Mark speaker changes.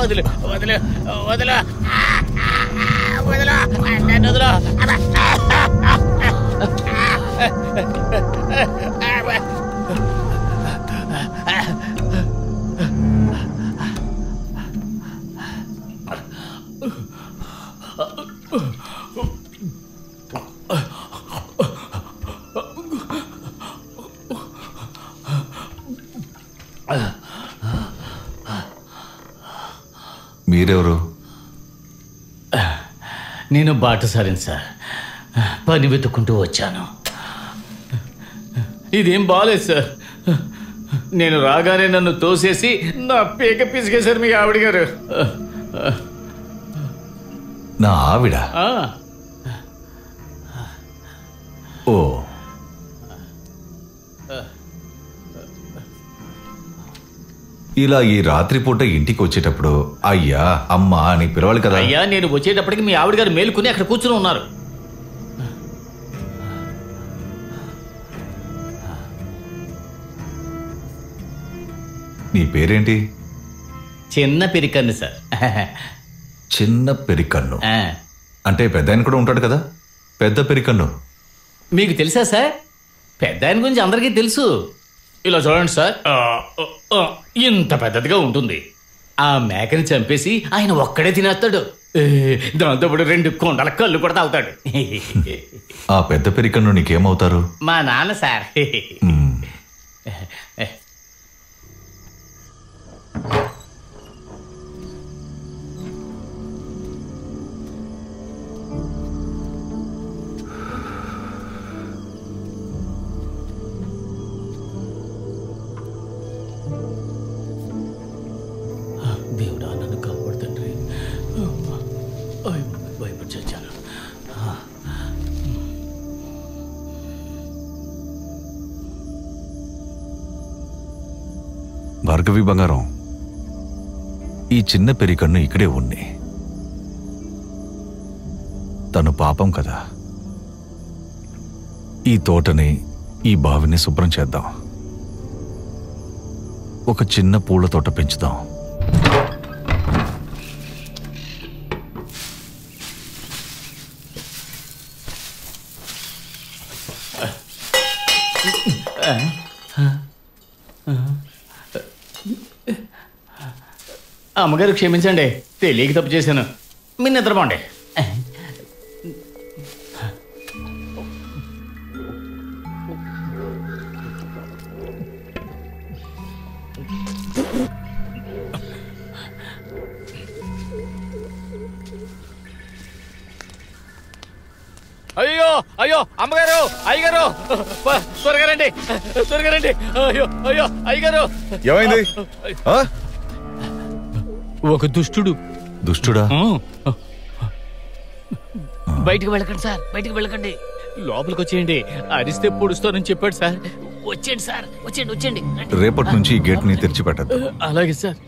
Speaker 1: వదిలు వదిలు వదిలు వదిలు నన్ను వదిలు.
Speaker 2: మీరెవరు?
Speaker 1: నేను బాటసారిని సార్, పని వెతుక్కుంటూ వచ్చాను. ఇదేం బాలేదు సార్. నేను రాగానే నన్ను తోసేసి నా పీక పిసికేశారు మీ ఆవిడ గారు.
Speaker 2: నా ఆవిడ? ఓ, ఇలా ఈ రాత్రిపూట ఇంటికి వచ్చేటప్పుడు అయ్యా అమ్మా అని పిలవాలి కదా.
Speaker 1: అయ్యా, నేను వచ్చేటప్పటికి మీ ఆవిడ గారు మేలుకుని అక్కడ కూర్చుని ఉన్నారు.
Speaker 2: నీ పేరేంటి?
Speaker 1: చిన్న పెరికన్ను సార్.
Speaker 2: చిన్న పెరికన్ను అంటే పెద్ద ఆయన కూడా ఉంటాడు కదా, పెద్ద పెరికన్ను.
Speaker 1: మీకు తెలుసా సార్? పెద్ద ఆయన గురించి అందరికీ తెలుసు. ఇలా చూడండి సార్, ఇంత పెద్దదిగా ఉంటుంది. ఆ మేకని చంపేసి ఆయన ఒక్కడే తినేస్తాడు. దాంతో 2 కొండల కళ్ళు కూడా తాగుతాడు.
Speaker 2: ఆ పెద్ద పెరికన్ను నీకేమవుతారు?
Speaker 1: మా నాన్న సార్. దేవుడా, నన్ను కాపాడు తండ్రి. భయపడి చచ్చాను.
Speaker 2: భార్గవి బంగారం, ఈ చిన్న పెరికన్ను ఇక్కడే ఉంది. తను పాపం కదా. ఈ తోటని, ఈ బావిని శుభ్రం చేద్దాం. ఒక చిన్న పూల తోట పెంచుదాం.
Speaker 1: అమ్మగారు క్షమించండి, తెలియక తప్పు చేశాను. మీరు నిద్రపోండి. అయ్యో అయ్యో, అమ్మగారు, అయ్యగారు, త్వరగా రండి, త్వరగా రండి. అయ్యో అయ్యో, అయ్యగారు.
Speaker 2: ఏమైంది?
Speaker 1: ఒక దుష్టుడు.
Speaker 2: దుష్టుడా?
Speaker 1: బయటికి వెళ్ళకండి సార్, బయటికి వెళ్ళకండి. లోపలికి వచ్చేయండి. అరిస్తే పొడుస్తానని చెప్పాడు సార్. వచ్చేయండి సార్, వచ్చేయండి వచ్చేయండి.
Speaker 2: రేపటి నుంచి ఈ గేట్ ని తెరిచిపెట్టద్దు.
Speaker 1: అలాగే సార్.